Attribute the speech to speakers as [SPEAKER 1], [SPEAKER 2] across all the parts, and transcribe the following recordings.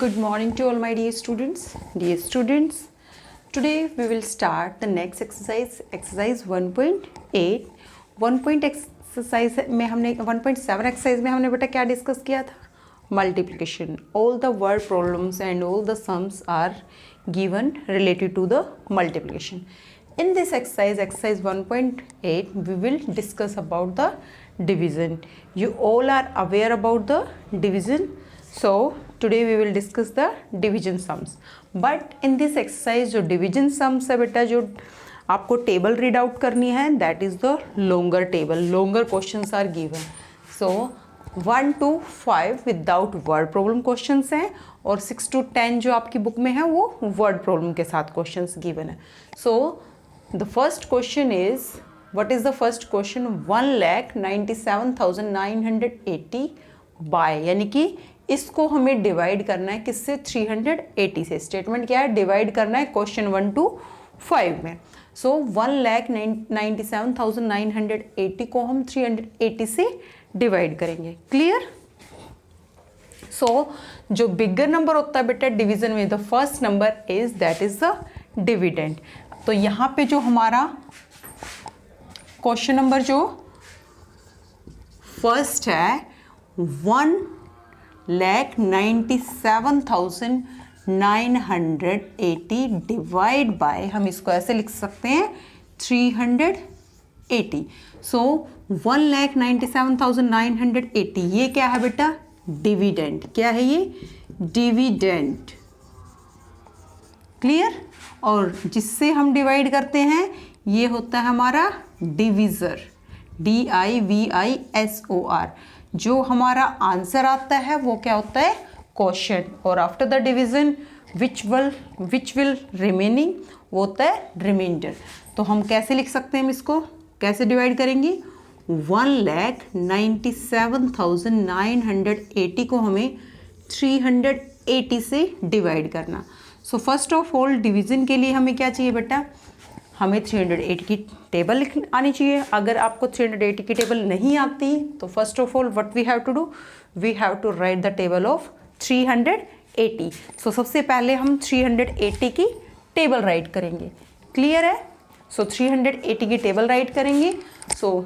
[SPEAKER 1] Good morning to all my dear students. Dear students, today we will start the next exercise, exercise 1.8. 1. exercise में हमने 1.7 exercise में हमने बेटा क्या discuss किया था? Multiplication. All the word problems and all the sums are given related to the multiplication. In this exercise, exercise 1.8, we will discuss about the division. You all are aware about the division. So today we will discuss the division sums. But in this exercise जो division sums है बेटा, जो आपको table read out करनी है, that is the longer table. Longer questions are given. So 1 to 5 without word problem questions हैं और 6 to 10 जो आपकी बुक में है वो वर्ड प्रॉब्लम के साथ क्वेश्चंस गिवन है. So the first question is, what is the first question? 1,97,980 by, यानी कि इसको हमें डिवाइड करना है किससे? 380 से. स्टेटमेंट क्या है? डिवाइड करना है क्वेश्चन 1 to 5 में. सो 1,97,980 को हम 380 से डिवाइड करेंगे. क्लियर? सो जो बिगर नंबर होता है बेटा डिवीजन में, the first number is that is the dividend. तो यहाँ पे जो हमारा क्वेश्चन नंबर जो फर्स्ट है 1,97,980 डिवाइड बाय, हम इसको ऐसे लिख सकते हैं 380. सो 1,97,980 ये क्या है बेटा? डिविडेंड. क्या है ये? डिविडेंड. क्लियर? और जिससे हम डिवाइड करते हैं ये होता है हमारा डिविजर, DIVISOR. जो हमारा आंसर आता है वो क्या होता है? क्वोशिएंट. और after the division which will remaining, वो होता है रिमाइंडर. तो हम कैसे लिख सकते हैं इसको? कैसे डिवाइड करेंगे? 1,97,980 को हमें 380 से डिवाइड करना. So first of all division के लिए हमें क्या चाहिए बेटा? हमें 380 की टेबल आनी चाहिए. अगर आपको 380 की टेबल नहीं आती तो first of all what we have to do? We have to write the table of 380. So सबसे पहले हम 380 की टेबल राइट करेंगे. क्लियर है? सो 380 की टेबल राइट करेंगे. सो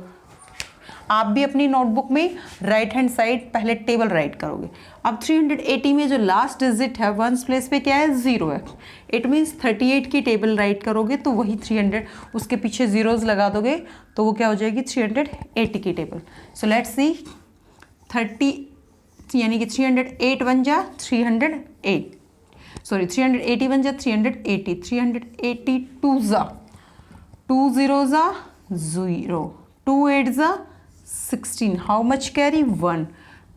[SPEAKER 1] आप भी अपनी नोटबुक में राइट हैंड साइड पहले टेबल राइट करोगे. अब 380 में जो लास्ट डिजिट है वंस प्लेस पे क्या है? 0 है. इट मीन्स 38 की टेबल राइट करोगे तो वही 300, उसके पीछे जीरोज लगा दोगे तो वो क्या हो जाएगी? 380 की टेबल. सो लेट्स सी 30, यानी कि 308 बन जा 308, सॉरी 380 बन जा 380, 380 2 ज़ा 2 0 ज़ा 0, 2 8 ज़ा 16. How much carry? 1.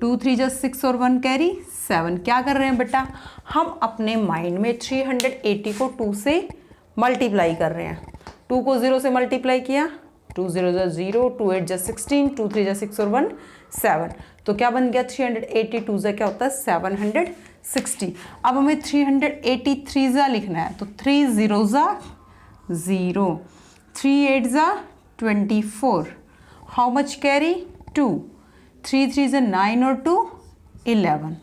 [SPEAKER 1] 2 3 जा 6 और 1 कैरी 7. क्या कर रहे हैं बेटा? हम अपने माइंड में 380 को 2 से मल्टीप्लाई कर रहे हैं. 2 को 0 से मल्टीप्लाई किया, 2 0 जा 0, 2 8 जा 16, 2 3 जा 6 और 1 7. तो क्या बन गया? 380 2 जा क्या होता है? 760. अब हमें 383 जा लिखना है तो 3 0 जा 0, 3 8 जा 24. How much carry? 2. 3 3 जा 9 और 2 11.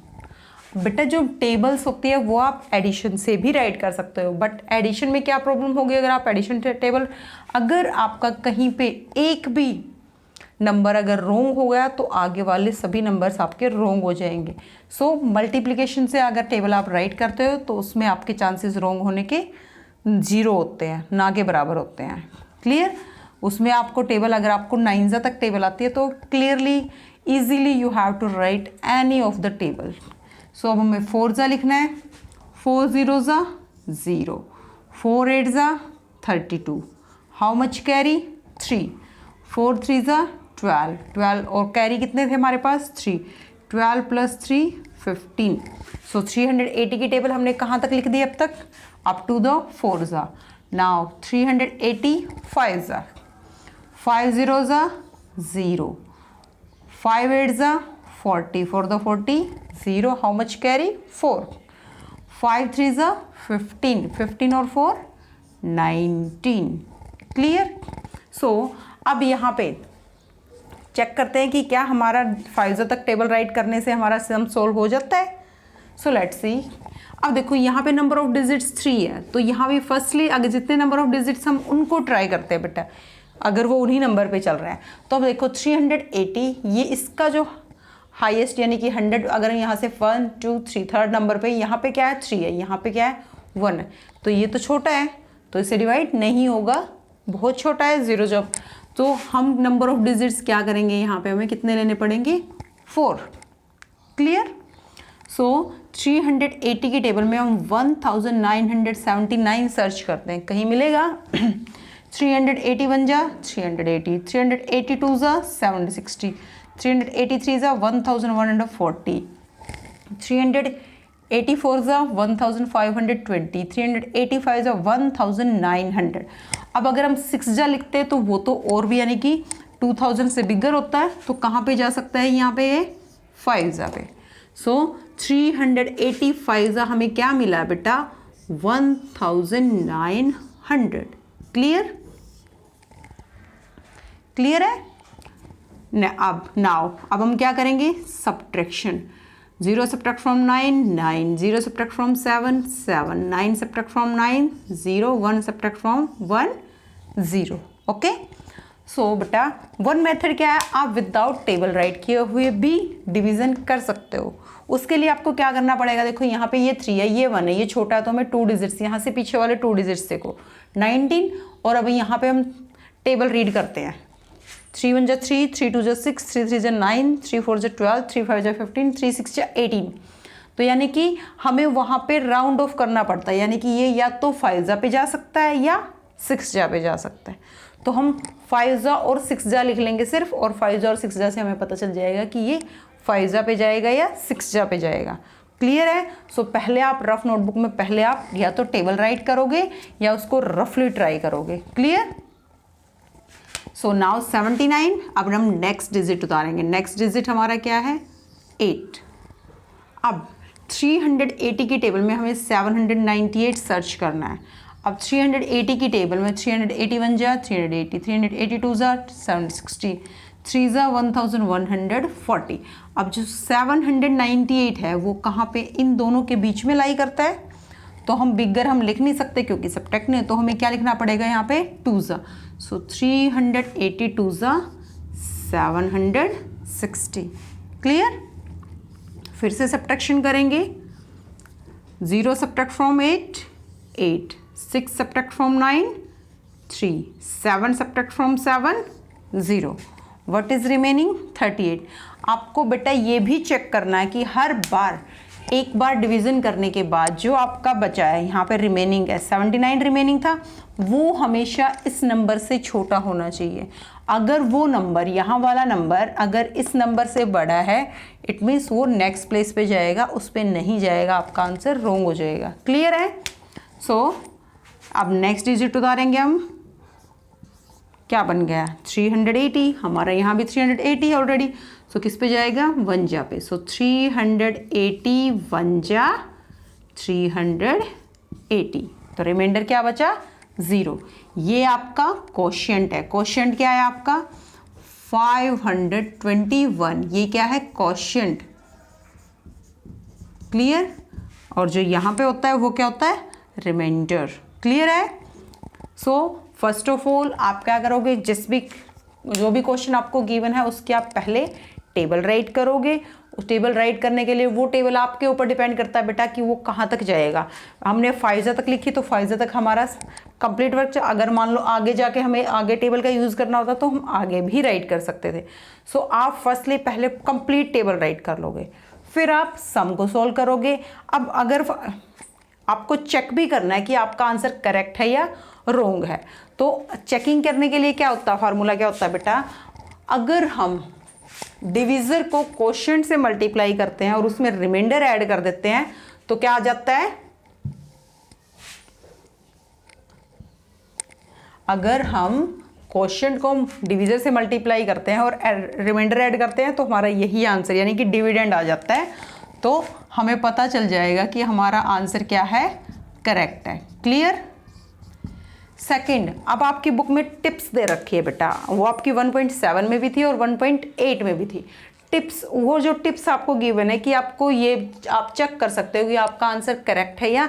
[SPEAKER 1] बेटा जो टेबल्स होती है वो आप एडिशन से भी राइट कर सकते हो, बट एडिशन में क्या प्रॉब्लम होगी? अगर आप एडिशन टेबल, अगर आपका कहीं पे एक भी नंबर अगर रोंग हो गया तो आगे वाले सभी नंबर्स आपके रोंग हो जाएंगे. सो मल्टीप्लिकेशन से अगर टेबल आप राइट करते हो तो उसमें आपके चांसेस रोंग होने के 0 होते हैं, ना के बराबर होते हैं. क्लियर? उसमें आपको टेबल, अगर आपको 9 तक टेबल आती है तो clearly easily you have to write any of the table. So अब हमें 4 लिखना है. 4 0 ज़ा 0, 4 8 ज़ा 32. How much carry? 3. 4 3 ज़ा 12, 12 और कैरी कितने थे हमारे पास? 3. 12 + 3 15. सो 380 की टेबल हमने कहाँ तक लिख दी अब तक? अप टू द 4 ज़ा. नाउ 380 5 ज़ा, 5 0 ज़ा 0, 5 8 ज़ा 40, for the 40 0. How much carry? 4. 5 3 ज़ा 15, 15 और 4 19. क्लियर? सो अब यहाँ पे चेक करते हैं कि क्या हमारा 5 तक टेबल राइट करने से हमारा सम सोल्व हो जाता है. So let's see. अब देखो यहाँ पे नंबर ऑफ डिजिट्स 3 है, तो यहाँ भी फर्स्टली अगर जितने नंबर ऑफ डिजिट्स हम उनको ट्राई करते हैं बेटा, अगर वो उन्हीं नंबर पे चल रहा है। तो अब देखो 380 ये इसका जो हाईएस्ट यानी कि 100, अगर यहाँ से 1 2 3 थर्ड नंबर पे, यहाँ पे क्या है 3 है, यहाँ पे क्या है 1 है, तो ये तो छोटा है तो इसे डिवाइड नहीं होगा, बहुत छोटा है 0 जब। तो हम नंबर ऑफ डिजिट्स क्या करेंगे, यहाँ पे हमें कितने लेने पड़ेंगे 4। क्लियर। सो 380 की टेबल में हम 1979 सर्च करते हैं, कहीं मिलेगा 381 जा 380, 382 जा 760, 383 जा 1140, 384 जा 1520, 385 जा 1900। अब अगर हम 6 जा लिखते हैं तो वो तो और भी यानी कि 2000 से बिगर होता है, तो कहाँ पे जा सकता है, यहाँ पे ये 5 जा पे। सो 385 जा हमें क्या मिला बेटा 1900। क्लियर, क्लियर है न। अब हम क्या करेंगे, subtraction. 0 subtract from 9 9, 0 subtract from 7 7, 9 subtract from 9 0, 1 subtract from 1 0। Okay. So बेटा वन मेथड क्या है, आप विदाउट टेबल राइट किए हुए भी डिवीजन कर सकते हो। उसके लिए आपको क्या करना पड़ेगा, देखो यहाँ पे ये 3 है, ये 1 है, ये छोटा है तो हमें 2 डिजिट्स, यहाँ से पीछे वाले 2 डिजिट्स देखो 19, और अभी यहाँ पे हम टेबल रीड करते हैं। 3 1 जा 3, 3 2 जा 6, 3 3 जा 9, 3 4 जा 12, 3 5 जा 15, 3 6 जा 18। तो यानी कि हमें वहाँ पे राउंड ऑफ करना पड़ता है, यानी कि ये या तो 5 जा पे जा सकता है या 6 जा पे जा सकता है। तो हम 5 जा और 6 जा लिख लेंगे सिर्फ, और 5 जा और 6 जा से हमें पता चल जाएगा कि ये 5 जा पे जाएगा या 6 जा पे जाएगा। क्लियर है। सो पहले आप रफ नोटबुक में पहले आप या तो टेबल राइट करोगे या उसको रफली ट्राई करोगे। क्लियर। So now 79। अब हम नेक्स्ट डिजिट उतारेंगे। नेक्स्ट डिजिट हमारा क्या है 8। अब 380 की टेबल में हमें 798 सर्च करना है। अब 380 की टेबल में 381 जा 380, 382 जा 760, 3 जा 1140। अब जो 798 है वो कहाँ पे, इन दोनों के बीच में लाई करता है, तो हम बिगर हम लिख नहीं सकते क्योंकि सब्ट्रैक्ट नहीं है, तो हमें क्या लिखना पड़ेगा यहाँ पे 2 जा। सो 382 जा 760। क्लियर। फिर से सब्ट्रैक्शन करेंगे। 0 subtract from 8 8, 6 subtract from 9 3, 7 subtract from 7 0। What is remaining 38। आपको बेटा ये भी चेक करना है कि हर बार एक बार डिवीज़न करने के बाद जो आपका बचा है, यहाँ पे रिमेनिंग है 79 रिमेनिंग था, वो हमेशा इस नंबर से छोटा होना चाहिए। अगर वो नंबर, यहाँ वाला नंबर अगर इस नंबर से बड़ा है, इट मीन्स वो नेक्स्ट प्लेस पे जाएगा, उस पर नहीं जाएगा, आपका आंसर रॉन्ग हो जाएगा। क्लियर है। सो अब नेक्स्ट डिजिट उतारेंगे हम। क्या बन गया 380। हमारा यहाँ भी 380 है ऑलरेडी, सो किस पे जाएगा 1 जा पे। सो 380 1 जा 380, तो रिमाइंडर क्या बचा 0। ये आपका क्वोशिएंट है। क्वोशिएंट क्या है आपका 521, ये क्या है क्वोशिएंट। क्लियर। और जो यहाँ पे होता है वो क्या होता है रिमाइंडर। क्लियर है। सो फर्स्ट ऑफ ऑल आप क्या करोगे, जो भी क्वेश्चन आपको गिवन है उसके आप पहले टेबल राइट करोगे। उस टेबल राइट करने के लिए वो टेबल आपके ऊपर डिपेंड करता है बेटा कि वो कहाँ तक जाएगा। हमने 5 जा तक लिखी तो 5 जा तक हमारा कंप्लीट वर्क। अगर मान लो आगे जाके हमें आगे टेबल का यूज़ करना होता तो हम आगे भी राइट कर सकते थे। सो आप फर्स्टली पहले कंप्लीट टेबल राइट कर लोगे, फिर आप सम को सॉल्व करोगे। अब अगर आपको चेक भी करना है कि आपका आंसर करेक्ट है या रॉन्ग है, तो चेकिंग करने के लिए क्या होता है, फार्मूला क्या होता है बेटा, अगर हम डिविजर को क्वोशिएंट से मल्टीप्लाई करते हैं और उसमें रिमाइंडर ऐड कर देते हैं तो क्या आ जाता है, अगर हम क्वोशिएंट को डिविजर से मल्टीप्लाई करते हैं और रिमाइंडर ऐड करते हैं तो हमारा यही आंसर यानी कि डिविडेंड आ जाता है। तो हमें पता चल जाएगा कि हमारा आंसर क्या है, करेक्ट है। क्लियर। सेकंड, अब आपकी बुक में टिप्स दे रखी है बेटा, वो आपकी 1.7 में भी थी और 1.8 में भी थी। टिप्स, वो जो टिप्स आपको गिवन है कि आपको ये आप चेक कर सकते हो कि आपका आंसर करेक्ट है या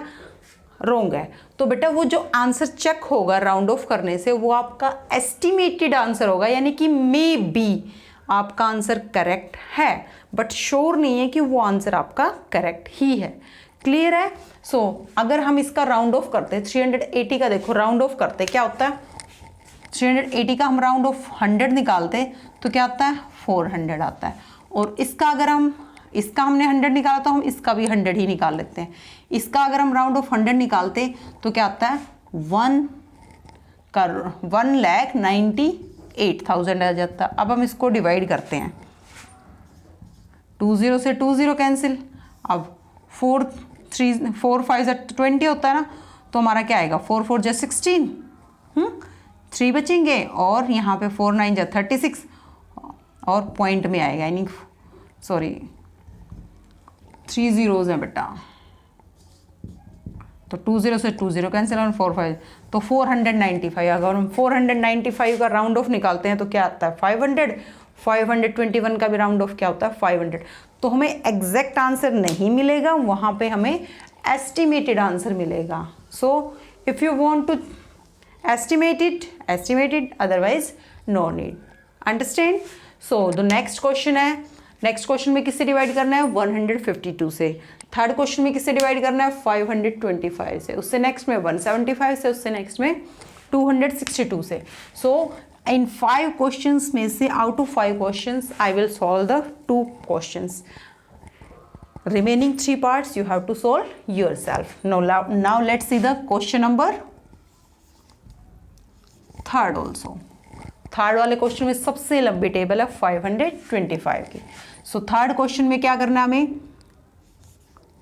[SPEAKER 1] रॉन्ग है। तो बेटा वो जो आंसर चेक होगा राउंड ऑफ करने से वो आपका एस्टिमेटेड आंसर होगा, यानी कि मे बी आपका आंसर करेक्ट है बट श्योर नहीं है कि वो आंसर आपका करेक्ट ही है। क्लियर है? सो अगर हम इसका राउंड ऑफ करते हैं 380 का, देखो राउंड ऑफ करते क्या होता है, 380 का हम राउंड ऑफ 100 निकालते तो क्या आता है 400 आता है। और इसका अगर हम इसका हमने 100 निकाला तो हम इसका भी 100 ही निकाल लेते हैं। इसका अगर हम राउंड ऑफ 100 निकालते तो क्या आता है 1,98,000 आ जाता है। अब हम इसको डिवाइड करते हैं, 20 से 20 कैंसिल, अब 4 5 20 होता है ना, तो हमारा क्या आएगा 4 4 16, 3 बचेंगे और यहाँ पे 4 9 36 और पॉइंट में आएगा, यानी सॉरी 3 zeros हैं बेटा, तो 20 से 20 कैंसिल और 4 5 तो 495। अगर हम 495 का राउंड ऑफ निकालते हैं तो क्या आता है 500। 521 का भी राउंड ऑफ क्या होता है 500। तो हमें एग्जैक्ट आंसर नहीं मिलेगा, वहाँ पे हमें एस्टिमेटेड आंसर मिलेगा। So if you want to estimate it, otherwise no need। Understand? So the next question है, नेक्स्ट क्वेश्चन में किससे डिवाइड करना है 152 से। थर्ड क्वेश्चन में किससे डिवाइड करना है 525 से, उससे नेक्स्ट में 175 से, उससे नेक्स्ट में 262 से। सो इन 5 क्वेश्चंस में से out of 5 questions I will solve the 2 questions. remaining 3 parts you have to solve yourself। now let's see the question number third also. Third वाले क्वेश्चन में सबसे लंबी टेबल है 525 की। सो थर्ड क्वेश्चन में क्या करना है हमें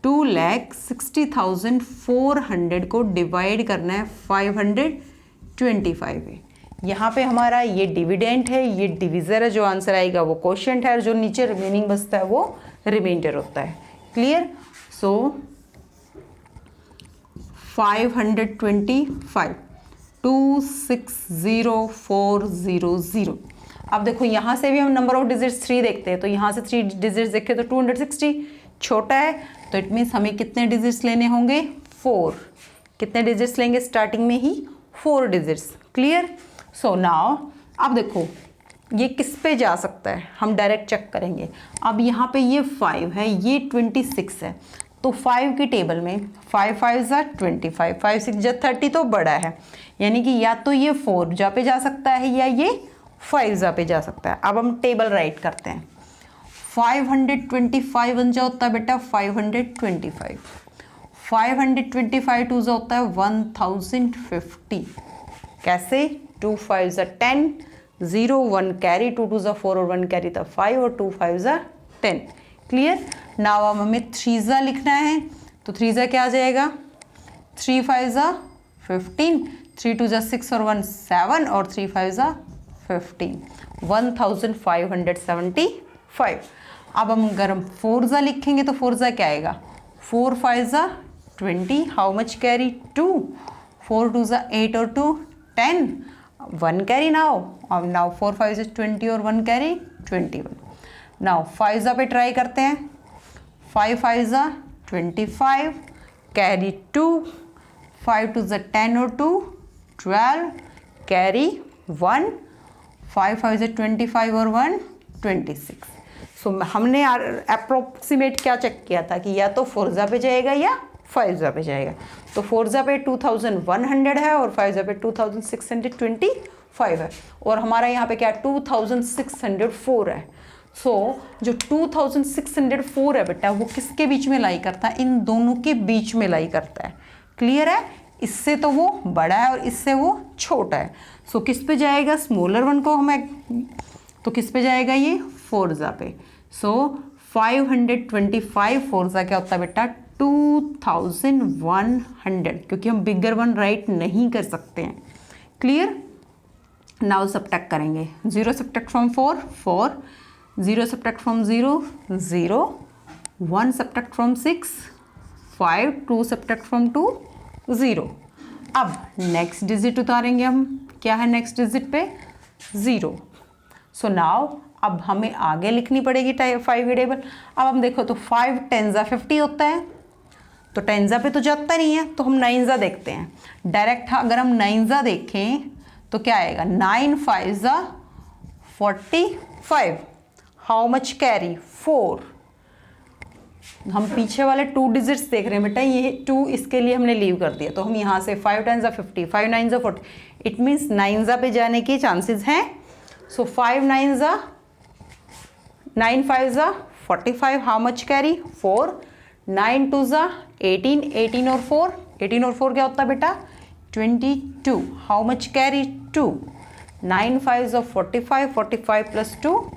[SPEAKER 1] 2,60,400 को डिवाइड करना है 525 में। यहाँ पे हमारा ये डिविडेंड है, ये डिविजर है, जो आंसर आएगा वो क्वोशिएंट है और जो नीचे रिमेनिंग बचता है वो रिमाइंडर होता है। क्लियर? सो 525 260,400। अब देखो यहाँ से भी हम नंबर ऑफ डिजिट्स 3 देखते हैं, तो यहाँ से 3 डिजिट्स देखे तो 260 छोटा है, तो इट मीन्स हमें कितने डिजिट्स लेने होंगे 4। कितने डिजिट्स लेंगे स्टार्टिंग में ही 4 डिजिट्स। क्लियर? सो नाउ अब देखो ये किस पे जा सकता है, हम डायरेक्ट चेक करेंगे। अब यहाँ पे ये 5 है, ये 26 है, तो 5 की टेबल में 5 5 25, 5 6 30 तो बड़ा है, यानी कि या तो ये 4 जा पे जा सकता है या ये 5 जा पे जा सकता है। अब हम टेबल राइट करते हैं। 525 बन जा होता है बेटा 525, 525 टू जा होता है 1050। कैसे? 2 5 10, 0 1 कैरी, 2 2 4 और 1 कैरी था 5 और 2 5 10। क्लियर? नाउ अब हमें 3 लिखना है, तो 3 क्या आ जाएगा 3 5 15, 3 2 6 और 1 7 और 3 5 15, 1575। अब हम अगर हम 4 लिखेंगे तो 4 क्या आएगा 4 5 20, हाउ मच कैरी 2, 4 2 8 और 2 10, 1 कैरी नाउ 4 5 20 और 1 कैरी 21। नाउ 5 पे ट्राई करते हैं, 5 5 25 कैरी 2, 5 2 10 और 2 12 कैरी 1, 5 5 25 और 1 26। सो हमने अप्रोक्सीमेट क्या चेक किया था कि या तो 4 पे जाएगा या 5 पे जाएगा। तो 4 पे 2100 है और 5 पे 2625 है, और हमारा यहाँ पे क्या 2604 है। सो जो 2604 है बेटा वो किसके बीच में लाई करता है, इन दोनों के बीच में लाई करता है। क्लियर है? इससे तो वो बड़ा है और इससे वो छोटा है। सो किस पे जाएगा स्मॉलर वन को हमें, तो किस पे जाएगा ये 4 पे। सो 525 4 क्या होता है बेटा 2100, क्योंकि हम बिगर वन राइट नहीं कर सकते हैं। क्लियर? नाउ सब्ट्रैक्ट करेंगे, 0 subtract from 4 4, 0 subtract from 0 0, 1 subtract from 6 5, 2 subtract from 2 0। अब नेक्स्ट डिजिट उतारेंगे हम, क्या है नेक्स्ट डिजिट पे 0। सो नाउ अब हमें आगे लिखनी पड़ेगी 5 की टेबल। अब हम देखो तो 5 10 50 होता है, तो 10 पे तो जाता नहीं है, तो हम 9 देखते हैं डायरेक्ट। अगर हम 9 देखें तो क्या आएगा, 9 5 45। How much carry 4। हम पीछे वाले 2 डिजिट्स देख रहे हैं बेटा, ये 2 इसके लिए हमने लीव कर दिया, तो हम यहाँ से 5 10 50, 5 9 40, इट मीन्स 9 पे जाने के चांसेस हैं। सो 5 9 9 5 45। How much carry 4। 9 2 18, 18 और 4, 18 और 4 क्या होता है बेटा 22। How much carry 2। 9 5 45, 45 प्लस 2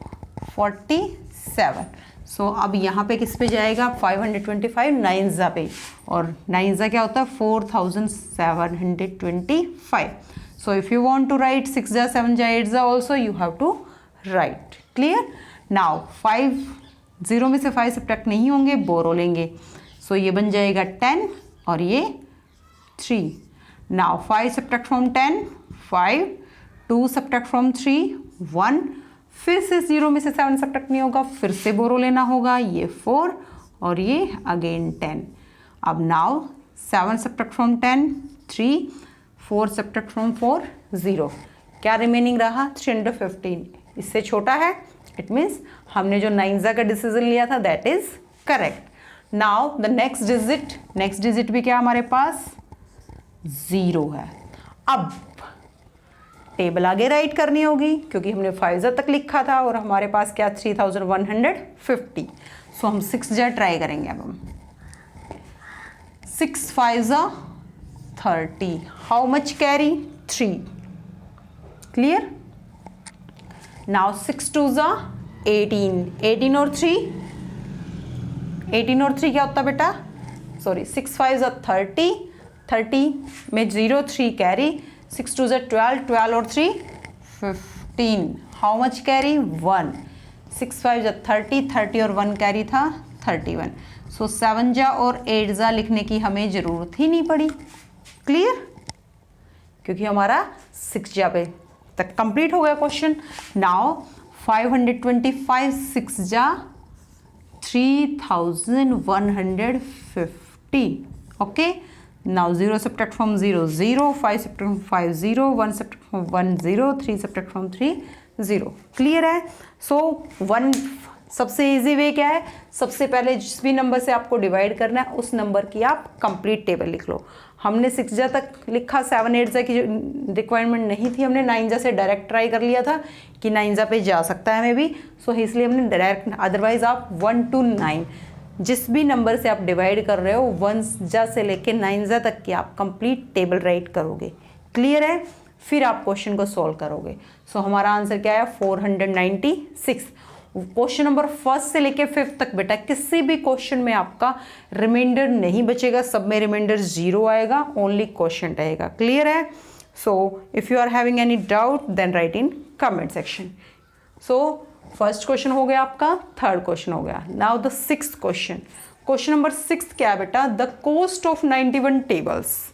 [SPEAKER 1] 47। सो अब यहाँ पे किस पे जाएगा 525 9 पे, और 9 क्या होता है 4725। So if you want to write 6 7 8 also you have to write. Clear. Now 5 0 में से 5 सब्ट्रैक्ट नहीं होंगे, बोरो लेंगे, सो ये बन जाएगा 10 और ये 3। Now 5 subtract from 10 5, 2 subtract from 3 1, फिर से 0 में से 7 सब्ट्रैक्ट नहीं होगा, फिर से बोरो लेना होगा, ये 4 और ये अगेन 10। अब now 7 subtract from 10 3, 4 subtract from 4 0, क्या रिमेनिंग रहा 315। इससे छोटा है, इट मीन्स हमने जो 9 का डिसीजन लिया था that is correct. Now the next digit भी क्या हमारे पास 0 है। अब टेबल आगे राइट करनी होगी क्योंकि हमने 5 तक लिखा था और हमारे पास क्या 3150। सो हम 6 ट्राई करेंगे। अब हम 6 5 30। How much carry 3। Clear. Now 6 2 18, 18 और 3, 18 और 3 क्या होता बेटा, सॉरी 6 5 30, 30 में 0 3 कैरी, 6 2 12, 12 और 3 15। How much carry 1। 6 5 30, 30 और 1 कैरी था 31। सो 7 और 8 लिखने की हमें ज़रूरत ही नहीं पड़ी। क्लियर, क्योंकि हमारा 6 पे तक कंप्लीट हो गया question. Now 525 6 3150। Okay, now 0 subtract from 0 0, 5 subtract from 5 0, 1 subtract from 1 0, 3 subtract from 3 0। Clear है। सो 1 सबसे इजी वे क्या है, सबसे पहले जिस भी नंबर से आपको डिवाइड करना है उस नंबर की आप कंप्लीट टेबल लिख लो। हमने 6 तक लिखा, 7 8 की रिक्वायरमेंट नहीं थी, हमने 9 से डायरेक्ट ट्राई कर लिया था कि 9 पे जा सकता है हमें भी, सो इसलिए हमने डायरेक्ट। अदरवाइज आप 1 to 9 जिस भी नंबर से आप डिवाइड कर रहे हो 1 से लेके 9 तक की आप कंप्लीट टेबल राइट करोगे। क्लियर है, फिर आप क्वेश्चन को सॉल्व करोगे। सो हमारा आंसर क्या है 496। क्वेश्चन नंबर 1 से लेके 5 तक बेटा किसी भी क्वेश्चन में आपका रिमाइंडर नहीं बचेगा, सब में रिमाइंडर 0 आएगा, ओनली क्वेश्चन रहेगा। क्लियर है। So if you are having any doubt then write in comment section. So first question हो गया आपका, थर्ड क्वेश्चन हो गया। Now the 6th question. Question number 6 क्या है बेटा, द कॉस्ट ऑफ 91 टेबल्स।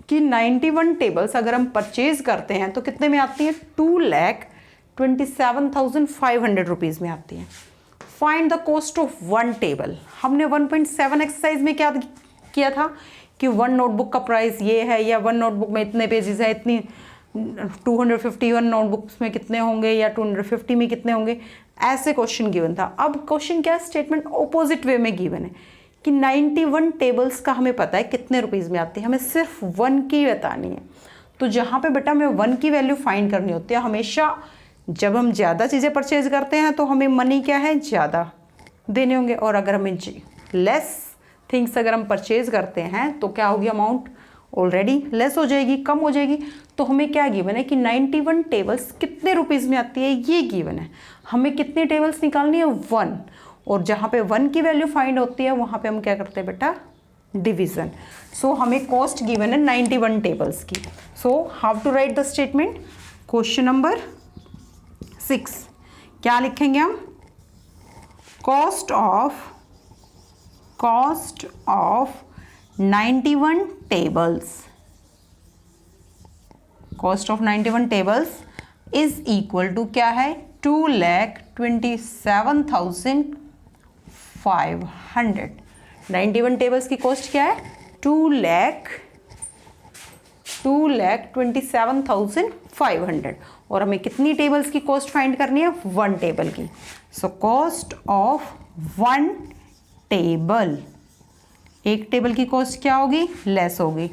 [SPEAKER 1] कि 91 टेबल्स अगर हम परचेज करते हैं तो कितने में आती है, 2,27,500 रुपीज़ में आती है। Find the cost of 1 table. हमने 1.7 एक्सरसाइज में क्या किया था कि 1 नोटबुक का प्राइस ये है, या 1 नोटबुक में इतने पेजेस है, इतनी 251 नोटबुक्स में कितने होंगे, या 250 में कितने होंगे, ऐसे क्वेश्चन गिवन था। अब क्वेश्चन क्या, स्टेटमेंट ऑपोजिट वे में गिवन है कि 91 टेबल्स का हमें पता है कितने रुपीज़ में आती है, हमें सिर्फ 1 की बतानी है। तो जहाँ पे बेटा हमें 1 की वैल्यू फाइंड करनी होती है, हमेशा जब हम ज़्यादा चीज़ें परचेज करते हैं तो हमें मनी क्या है ज़्यादा देने होंगे, और अगर हमें लेस थिंग्स अगर हम परचेज करते हैं तो क्या होगी, अमाउंट ऑलरेडी लेस हो जाएगी, कम हो जाएगी। तो हमें क्या गिवन है कि 91 टेबल्स कितने रुपीज़ में आती है, ये गिवन है। हमें कितनी टेबल्स निकालनी है, 1, और जहाँ पे 1 की वैल्यू फाइंड होती है वहाँ पे हम क्या करते हैं बेटा, डिवीज़न। सो हमें कॉस्ट गिवन है 91 टेबल्स की। So how to write the statement. Question number 6 क्या लिखेंगे हम, cost of 91 tables, cost of 91 tables is equal to क्या है, 2,27,500। 91 टेबल्स की कॉस्ट क्या है? 2,27,500। और हमें कितनी टेबल्स की कॉस्ट फाइंड करनी है? 1 टेबल की। सो कॉस्ट ऑफ 1 टेबल, एक टेबल की कॉस्ट क्या होगी? लेस होगी,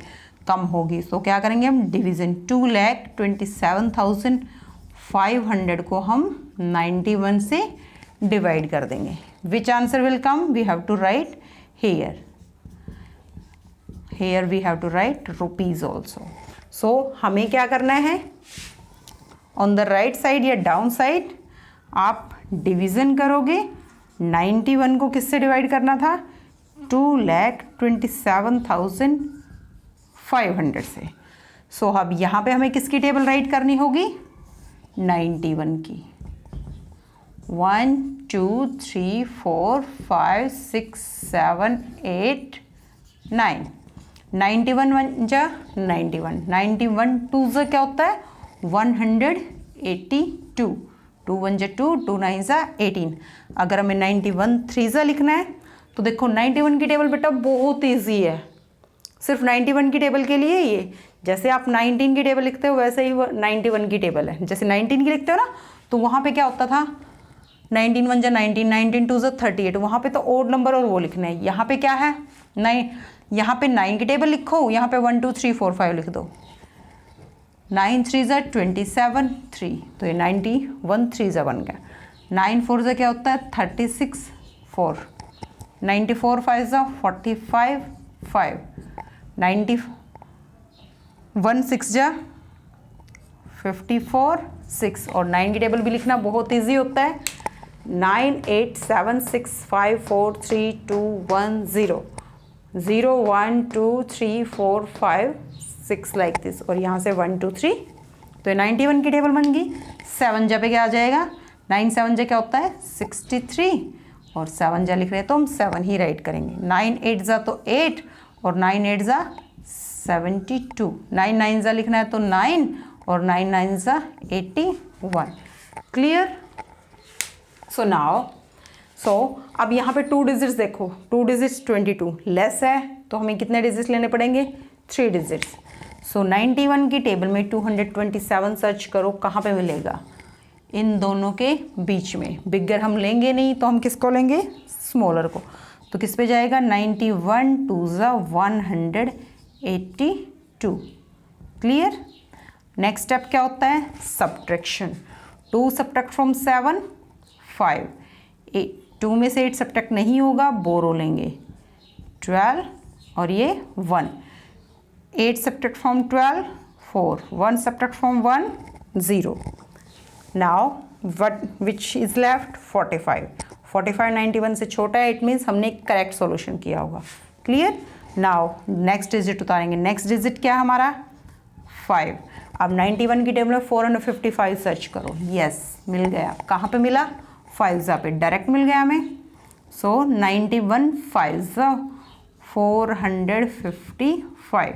[SPEAKER 1] कम होगी। तो क्या करेंगे हम? डिवीजन 2,27,500 को हम 91 से डिवाइड कर देंगे। Which answer will come? We have to write here, here we have to write rupees also. So हमें क्या करना है? ऑन द राइट साइड या डाउन साइड आप डिवीजन करोगे। 91 को किससे डिवाइड करना था? 2,27,500 से। सो अब यहाँ पे हमें किसकी टेबल राइट करनी होगी? 91 की। 1 2 3 4 5 6 7 8 9। 91 1 जा 91, 91 2 जा क्या होता है? 182। 2 1 जा 2, 2 9 जा 18। अगर हमें 91 3 जा लिखना है तो देखो 91 की टेबल बेटा बहुत ईजी है। सिर्फ 91 की टेबल के लिए ये, जैसे आप 19 की टेबल लिखते हो वैसे ही वो 91 की टेबल है। जैसे 19 की लिखते हो ना, तो वहाँ पे क्या होता था? 19 1 जा 19, 19 2 जा 38। वहाँ पे तो ओड नंबर और वो लिखना है। यहाँ पे क्या है? 9, यहाँ पे 9 की टेबल लिखो, यहाँ पे 1 2 3 4 5 लिख दो। 9 3 जा 27 3, तो ये 91 3 जा बन गया। 9 4 जा क्या होता है? 36 4। 94 5 जा 45 5। 91 6 जा 54 6। और 9 की टेबल भी लिखना बहुत ईजी होता है। 9 8 7 6 5 4 3 2 1 0 0 1 2 3 4 5 6 लाइक दिस। और यहाँ से 1 2 3, तो ये 91 की टेबल बन गई। 7 जा पे क्या आ जाएगा? 9 7 जा क्या होता है? 63। और 7 जा लिख रहे हैं तो हम 7 ही राइट करेंगे। 9 8 जा तो 8, और 9 8 जा 72। 9 9 जा लिखना है तो 9, और 9 9 जा 81। क्लियर? सो नाउ अब यहाँ पे 2 डिजिट्स देखो। 2 डिजिट्स 22 लेस है, तो हमें कितने डिजिट्स लेने पड़ेंगे? 3 डिजिट्स। सो 91 की टेबल में 227 सर्च करो, कहाँ पे मिलेगा? इन दोनों के बीच में। बिगर हम लेंगे नहीं तो हम किसको लेंगे? स्मॉलर को। तो किस पे जाएगा? 91 2 जा 182। क्लियर? नेक्स्ट स्टेप क्या होता है? सब्ट्रैक्शन। 2 subtract from 7 5। 2 में से 8 सब्ट्रैक्ट नहीं होगा, बोरो लेंगे 12, और ये 1। 8 subtract from 12 4। 1 subtract from 1 0। Now which is left? 45। 45 91 से छोटा है, इट मीन्स हमने करेक्ट सॉल्यूशन किया होगा। क्लियर? नाउ नेक्स्ट डिजिट उतारेंगे। नेक्स्ट डिजिट क्या है हमारा? 5। अब 91 की टेबल में 455 सर्च करो। यस, मिल गया। कहाँ पे मिला? 5 जा पे डायरेक्ट मिल गया हमें। सो 91 5 जा 455।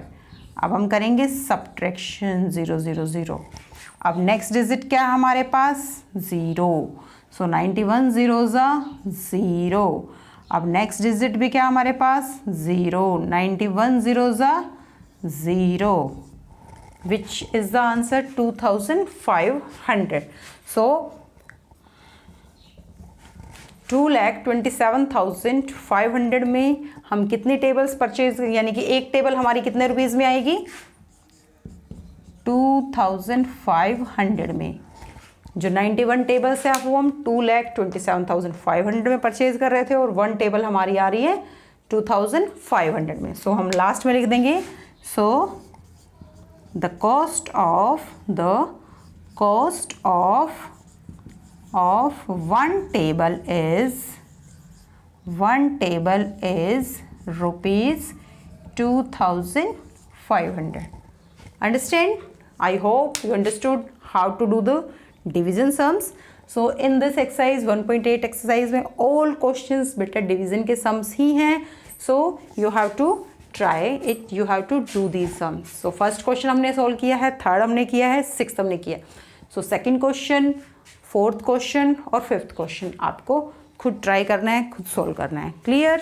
[SPEAKER 1] अब हम करेंगे सब्ट्रैक्शन 0 0 0। अब नेक्स्ट डिजिट क्या है हमारे पास? 0। सो 91 0 जा 0। अब नेक्स्ट डिजिट भी क्या हमारे पास? 0। 91 0 जा 0, विच इज द आंसर 2500। सो 2,27,500 में हम कितनी टेबल्स परचेज, यानी कि एक टेबल हमारी कितने रुपीज़ में आएगी? 2,500 में। जो 91 टेबल्स है वो हम 2,27,500 में परचेज कर रहे थे, और 1 टेबल हमारी आ रही है 2,500 में। सो हम लास्ट में लिख देंगे। So the cost of one table is rupees 2,500. Understand? I hope you understood how to do the division sums. So in this exercise 1.8 exercise में all questions बेटा division के sums ही हैं. So you have to try it, you have to do these sums. So first question हमने solve किया है, third हमने किया है, sixth हमने किया. So second question, fourth question और फिफ्थ क्वेश्चन आपको खुद ट्राई करना है, खुद सोल्व करना है। क्लियर?